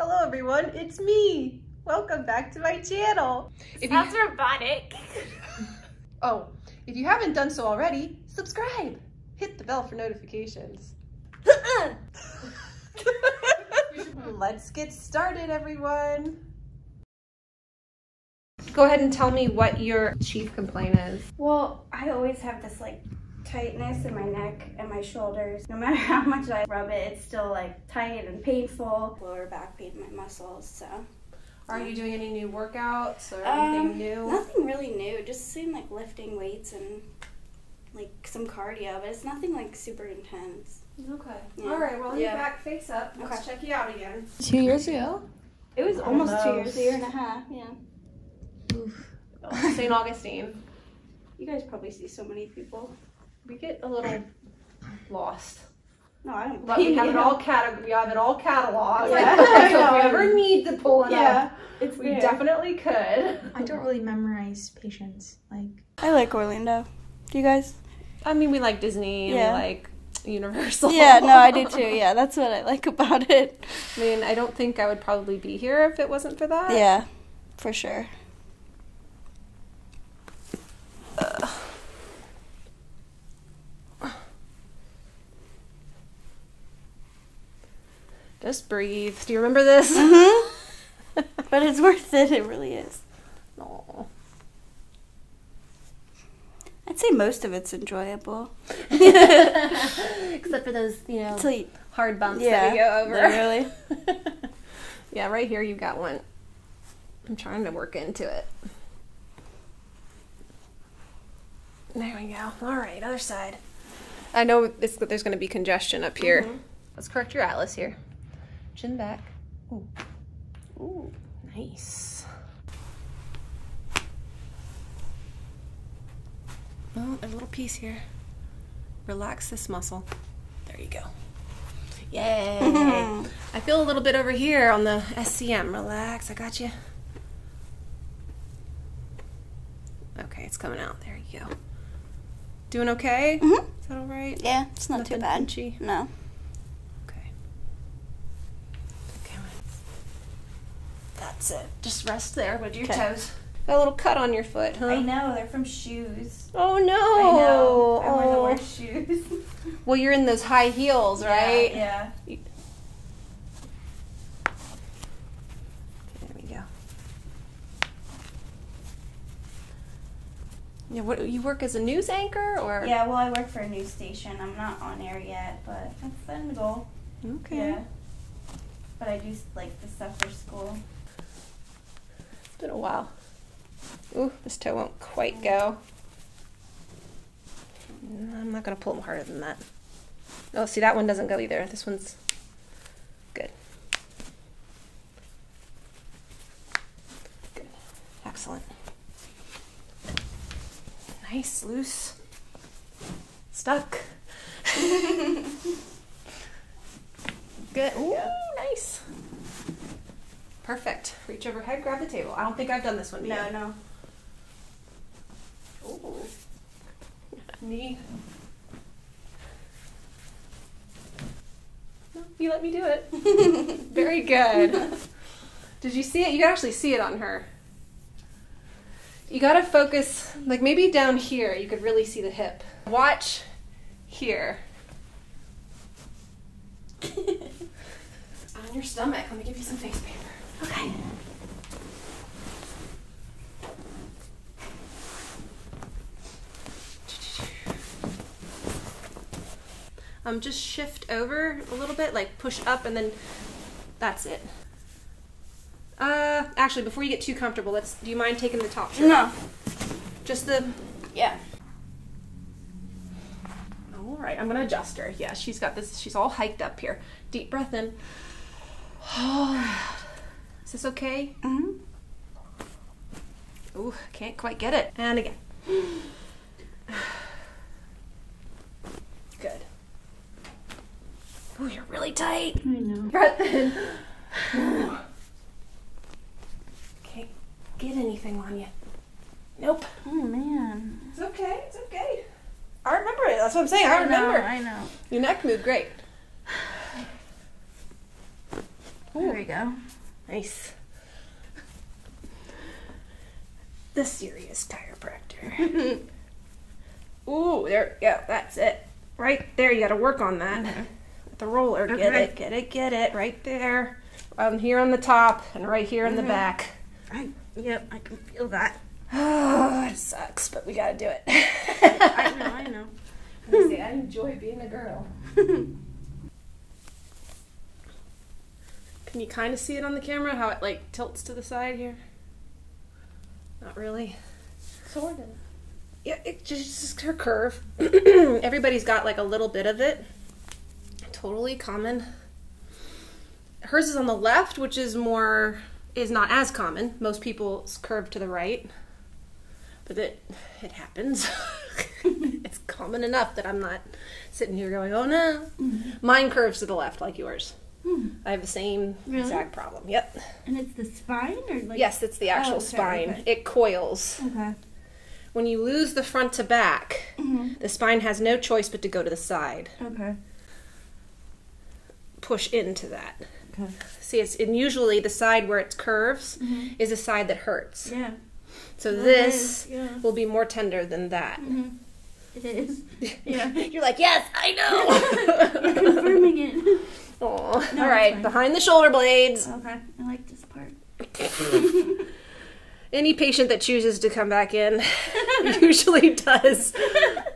Hello everyone, it's me. Welcome back to my channel. Sounds robotic. Oh, if you haven't done so already, subscribe. Hit the bell for notifications. Let's get started, everyone. Go ahead and tell me what your chief complaint is. Well, I always have this like tightness in my neck and my shoulders. No matter how much I rub it, it's still like tight and painful. Lower back pain in my muscles, so. Are you doing any new workouts or anything new? Nothing really new, just same like lifting weights and like some cardio, but it's nothing like super intense. Okay. Yeah. All right, well, you're back face up. Let's Okay. check you out again. 2 years ago? It was almost 2 years, a year and a half, yeah. Oof. St. Augustine. You guys probably see so many people. We get a little lost. No, I don't But we have you. it all cataloged. Yeah. So if we ever need to pull it up, it's we definitely could. I don't really memorize patients. Like, I like Orlando. Do you guys? I mean, we like Disney and we like Universal. Yeah, no, I do too. Yeah, that's what I like about it. I mean, I don't think I would probably be here if it wasn't for that. Yeah, for sure. Just breathe. Do you remember this? Mm-hmm. But it's worth it. It really is. Aw. I'd say most of it's enjoyable. Except for those, you know, hard bumps that we go over. Literally. Yeah, right here you got one. I'm trying to work into it. There we go. All right, other side. I know there's going to be congestion up here. Mm-hmm. Let's correct your atlas here. Chin back. Ooh. Ooh, nice. Oh, there's a little piece here. Relax this muscle. There you go. Yay! I feel a little bit over here on the SCM. Relax, I got you. Okay, it's coming out. There you go. Doing okay? Mm-hmm. Is that all right? Yeah, it's not too bad. Pinchy? No. Okay. That's it. Just rest there with your toes. Got a little cut on your foot, huh? I know, they're from shoes. Oh no! I know. I wear the worst shoes. Well, you're in those high heels, right? Yeah. There we go. Yeah, what, you work as a news anchor, or? Yeah, well, I work for a news station. I'm not on air yet, but that's the end goal. Okay. Yeah. But I do like the stuff for school. It's been a while. Ooh, this toe won't quite go. I'm not going to pull them harder than that. Oh, see, that one doesn't go either. This one's good. Good. Excellent. Nice, loose. Stuck. Good. Ooh, nice. Perfect. Reach overhead, grab the table. I don't think I've done this one yet. No. Ooh. Knee. No, you let me do it. Very good. Did you see it? You can actually see it on her. You gotta focus, like maybe down here, you could really see the hip. Watch here. On your stomach. Let me give you some face paper. Okay. Just shift over a little bit, like push up, and then that's it. Actually, before you get too comfortable, do you mind taking the top shirt? No. Just the... Yeah. All right, I'm gonna adjust her. Yeah, she's got this, she's all hiked up here. Deep breath in. Is this okay? Mm-hmm. Ooh, can't quite get it. And again. Good. Ooh, you're really tight. I know. Breath in. Can't get anything on you. Nope. Oh, man. It's okay. It's okay. I remember it. That's what I'm saying. I remember. I know. Your neck moved great. There we go. Nice. The serious chiropractor. Ooh, there, yeah, that's it. Right there, you gotta work on that. With the roller, get it, right there. Here on the top, and right here in the back. Yep, I can feel that. Oh, it sucks, but we gotta do it. I know. Let me see, I enjoy being a girl. Can you kind of see it on the camera, how it like tilts to the side here? Not really. Sort of. Yeah, it's just her curve. Everybody's got like a little bit of it. Totally common. Hers is on the left, which is not as common. Most people's curve to the right. But it happens. It's common enough that I'm not sitting here going, oh no. Mm-hmm. Mine curves to the left like yours. I have the same exact problem. Yep. And it's the spine, or like? Yes, it's the actual spine. Okay. It coils. Okay. When you lose the front to back, the spine has no choice but to go to the side. Okay. Push into that. Okay. See, and usually the side where it curves is the side that hurts. Yeah. So this will be more tender than that. It is. Yeah. You're like, yes, I know. You're confirming it. Oh, no, all right, behind the shoulder blades. Okay, I like this part. Any patient that chooses to come back in usually does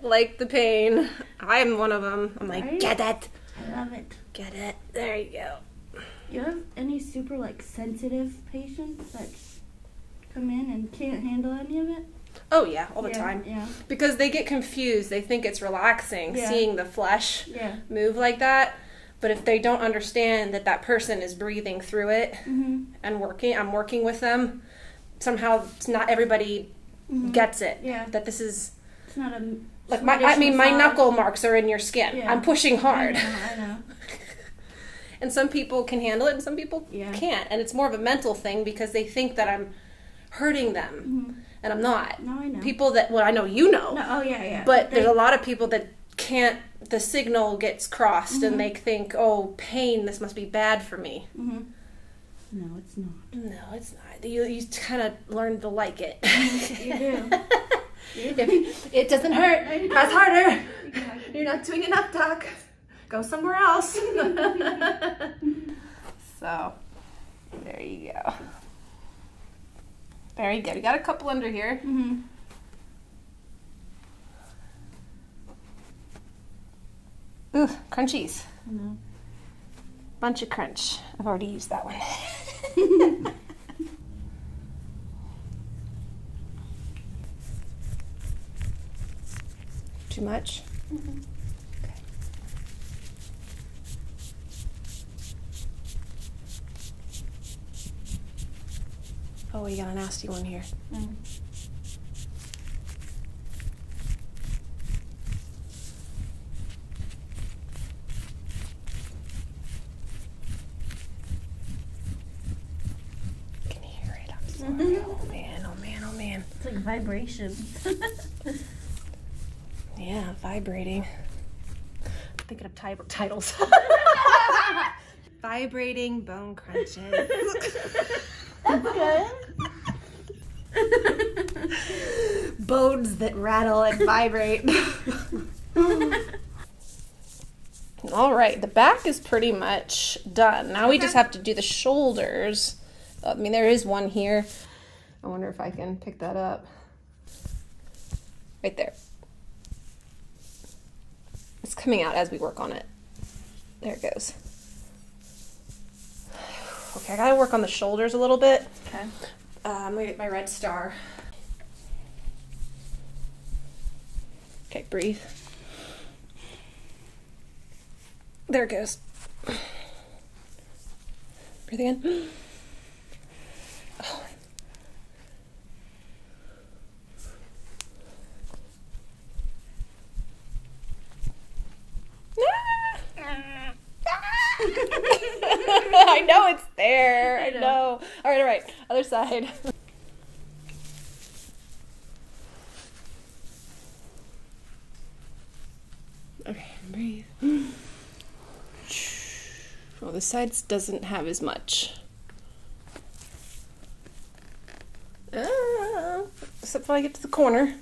like the pain. I am one of them. I'm like, get it. I love it. Get it. There you go. You have any super like sensitive patients that come in and can't handle any of it? Oh yeah, all the time. Yeah. Because they get confused. They think it's relaxing seeing the flesh move like that. But if they don't understand that that person is breathing through it and I'm working with them, somehow not everybody gets it. Yeah. That this is... It's not a... Like my knuckle marks are in your skin. Yeah. I'm pushing hard. I know. And some people can handle it and some people can't. And it's more of a mental thing because they think that I'm hurting them. And I'm not. No, I know. People that, I know you know. No, oh, yeah. But there's a lot of people that can't, the signal gets crossed and they think, oh, pain, this must be bad for me. No, it's not. No, it's not. You kind of learn to like it. You do. If it doesn't hurt, press harder. You're not doing enough, doc. Go somewhere else. So, there you go. Very good. We got a couple under here. Ooh, crunchies. Bunch of crunch. I've already used that one. Too much? Okay. Oh, you got a nasty one here. Can you hear it? I'm sorry. Oh man. It's like vibrations. Yeah, vibrating. I'm thinking of titles. Vibrating bone crunches. That's good. Bones that rattle and vibrate. All right, the back is pretty much done. Now we just have to do the shoulders. I mean, there is one here. I wonder if I can pick that up. Right there. It's coming out as we work on it. There it goes. Okay, I gotta work on the shoulders a little bit. Okay. I'm gonna get my red star. Okay, breathe. There it goes. Breathe again. Oh. I know it's there. I know. All right. Other side. Okay, breathe. Oh, this side doesn't have as much. Except when I get to the corner.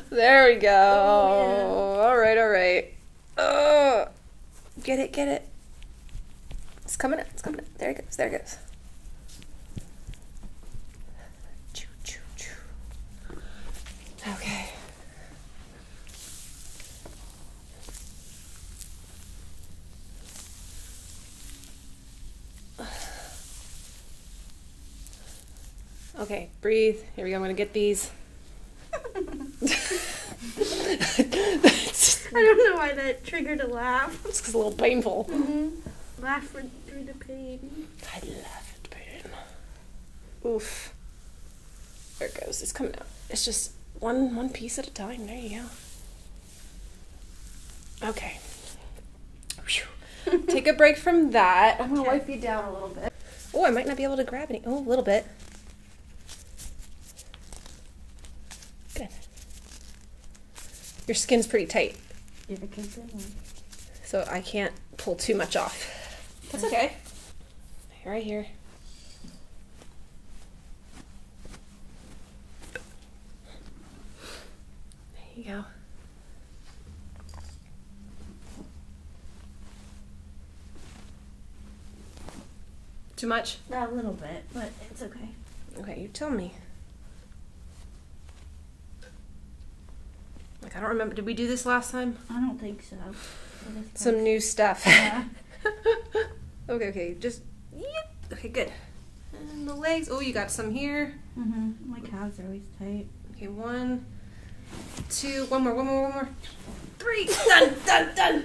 There we go. Oh, yeah. All right. Get it. It's coming up. There it goes. Okay. Okay, breathe. Here we go. I'm gonna get these. I don't know why that triggered a laugh. It's 'cause it's a little painful. Laugh through the pain. I laugh at pain. Oof. There it goes. It's coming out. It's just one piece at a time. There you go. Okay. Take a break from that. I'm gonna wipe you down a little bit. Oh, I might not be able to grab any. Oh, a little bit. Good. Your skin's pretty tight. Yeah, continue. So I can't pull too much off. That's okay. Right here. There you go. Too much? A little bit, but it's okay. Okay, you tell me. Like, I don't remember. Did we do this last time? I don't think so. Some new stuff. Yeah. Okay. Just, okay, good. And the legs. Oh, you got some here. My calves are always tight. Okay, 1, 2, one more. 3, done.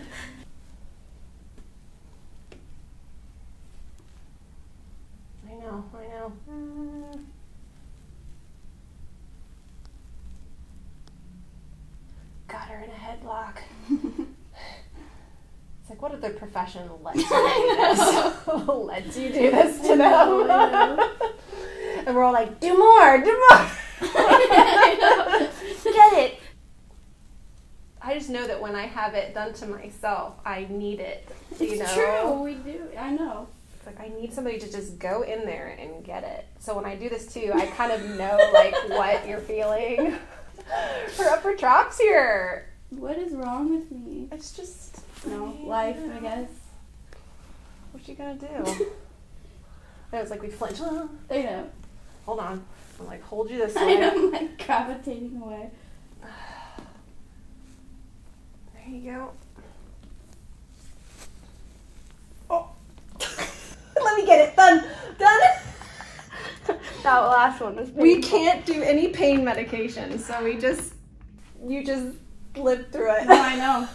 I know. Got her in a headlock. It's like, what other profession lets you do this? Lets you do this to them? And we're all like, do more. Get it. I just know that when I have it done to myself, I need it. It's true, we do. I know. It's like, I need somebody to just go in there and get it. So when I do this too, I kind of know like what you're feeling. Her upper traps here. What is wrong with me? It's just life, I guess. What you gonna do? I know, it's like we flinch. I know. Hold on. I'm like, hold you this I way. know, I'm like gravitating away. There you go. Oh. Let me get it. Done. That last one was painful. We can't do any pain medication, so you just live through it. No, I know.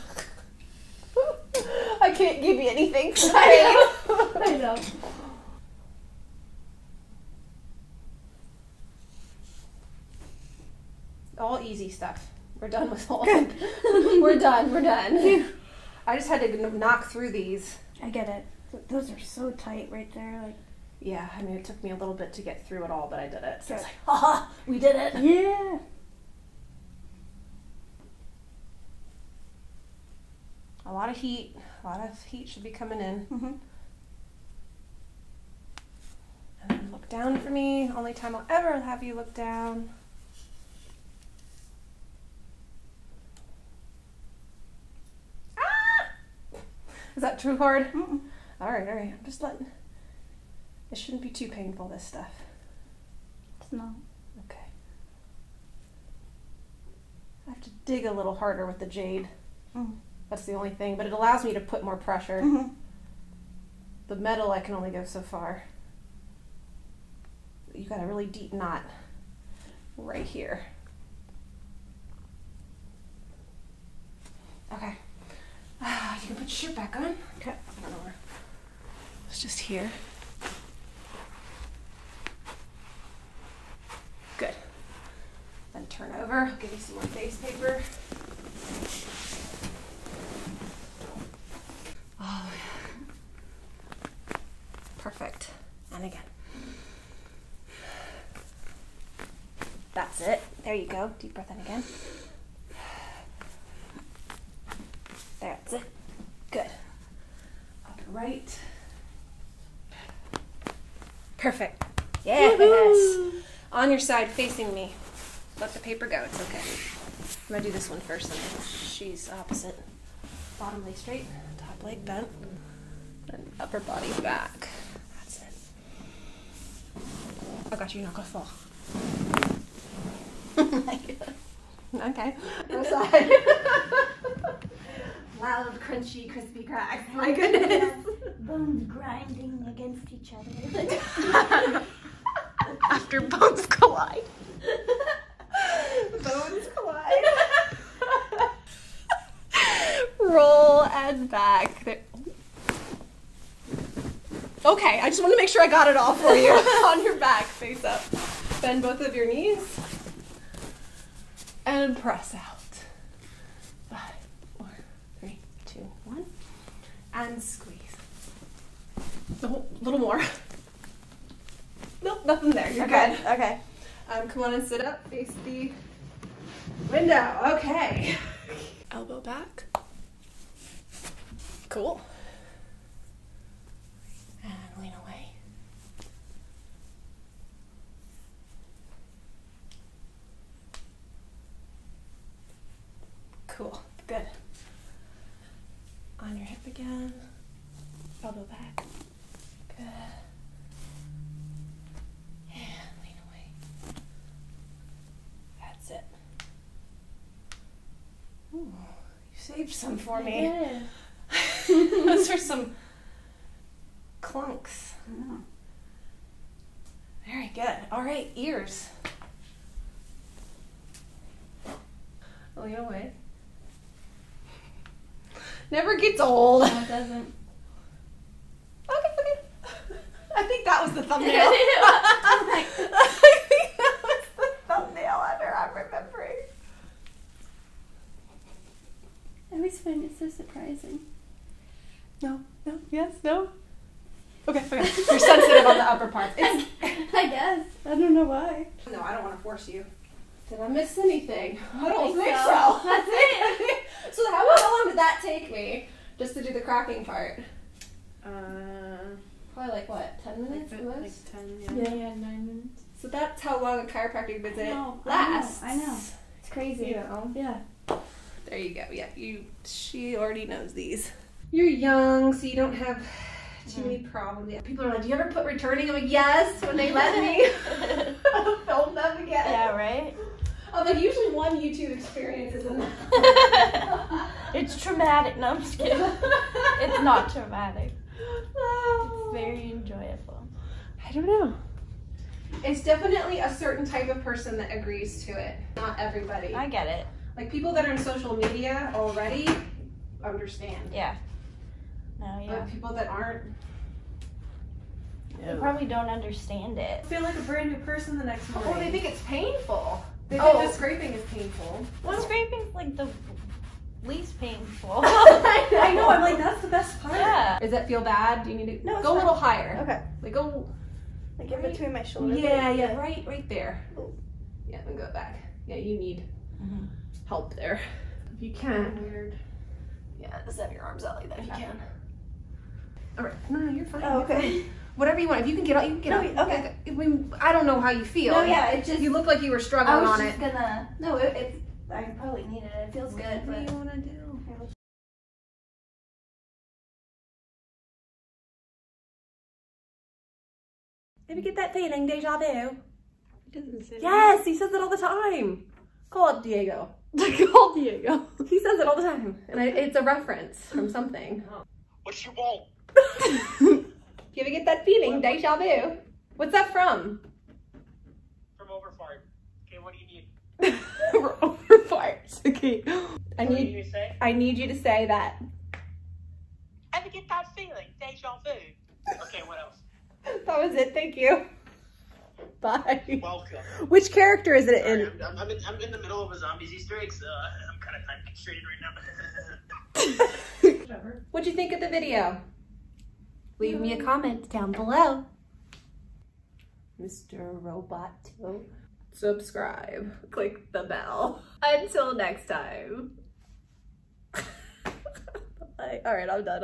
I can't give you anything for pain. I know. All easy stuff. We're done with all of it. We're done. I just had to knock through these. I get it. Those are so tight right there. Like. Yeah, I mean, it took me a little bit to get through it all, but I did it. So Good. it's like, haha, we did it. Yeah. A lot of heat should be coming in. And then look down for me. Only time I'll ever have you look down. Ah! Is that too hard? All right. I'm just letting. It shouldn't be too painful, this stuff. It's not. Okay. I have to dig a little harder with the jade. That's the only thing, but it allows me to put more pressure. The metal, I can only go so far. You got a really deep knot right here. Okay. You can put your shirt back on. Okay. I don't know where. It's just here. Good. Then turn over. I'll give you some more face paper. Oh, yeah. Perfect. And again. That's it. There you go. Deep breath in again. That's it. right. Perfect. Yes. On your side, facing me. Let the paper go. It's okay. I'm gonna do this one first. Then she's opposite. Bottom leg straight, top leg bent, and upper body back. That's it. I got you. You're not gonna fall. Okay. Other side. Loud, crunchy, crispy cracks. My goodness. Bones grinding against each other. After bones collide. Bones collide. Roll and back. There. Okay, I just want to make sure I got it all for you. On your back, face up. Bend both of your knees. And press out. 5, 4, 3, 2, 1. And squeeze. A little more. Nope, nothing there. You're good. Okay. Come on and sit up. Face the window. Okay. Elbow back. Cool. And lean away. Cool. Good. On your hip again. Elbow back. Good. And lean away. That's it. Ooh, you saved some for me. Yeah. Those are some clunks. Oh. Very good. All right, ears. Lean away. Never gets old. No, it doesn't. Okay. I think that was the thumbnail. I think that was the thumbnail I'm remembering. I always find it so surprising. No, yes, no. Okay. You're sensitive on the upper parts. I guess. I don't know why. No, I don't want to force you. Did I miss anything? I don't think think so. so. That's it. So how long did that take me just to do the cracking part? Probably like what, 10 minutes at most? Like 10, Yeah, 9 minutes. So that's how long a chiropractic visit No, lasts. I know. It's crazy. You know. Yeah. There you go. Yeah, she already knows these. You're young, so you don't have too many problems. Yeah. People are like, do you ever put returning? I'm like, yes, when they let me film them again. Yeah, right? I'm like, usually one YouTube experience is enough. It's traumatic. No, I'm just kidding. It's not traumatic. It's very enjoyable. I don't know. It's definitely a certain type of person that agrees to it. Not everybody. I get it. Like people that are in social media already understand. Yeah. No, yeah. But people that aren't. They probably don't understand it. feel like a brand new person the next morning. Oh, they think it's painful. They think the scraping is painful. Well, scraping's like the least painful. I know, I'm like, that's the best part. Yeah. Does that feel bad? Do you need to No, it's go a fine. little higher? Okay. Like go. Like in between my shoulders. Yeah, right there. Oh. Yeah, then go back. Yeah, you need Mm-hmm. help there. If you can. Weird. Yeah, just have your arms out like that if you can. All right. No, you're fine. Oh, okay. Whatever you want. If you can get up, you can get No, up. okay. I mean, I don't know how you feel. No, yeah, it just. You look like you were I struggling was on just it. gonna. No, it's. I probably need it. It feels good, What do but. you want to do? Maybe get that feeling, deja vu. Yes, he says it all the time. Call it Diego. Call Diego. He says it all the time, and it's a reference from something. What you want? You ever get that feeling, deja vu? What's that from? From Overfart. Okay, what do you need? We're over farts. Okay. What do you need to say? I need you to say that. Ever get that feeling? Deja vu. Okay, what else? That was it. Thank you. Bye. Welcome. Which character is it Sorry, in? I'm in the middle of a zombies Easter egg, so I'm kind of time constrained right now. What'd you think of the video? Leave me a comment down below. Mr. Roboto. Subscribe. Click the bell. Until next time. Bye. All right, I'm done.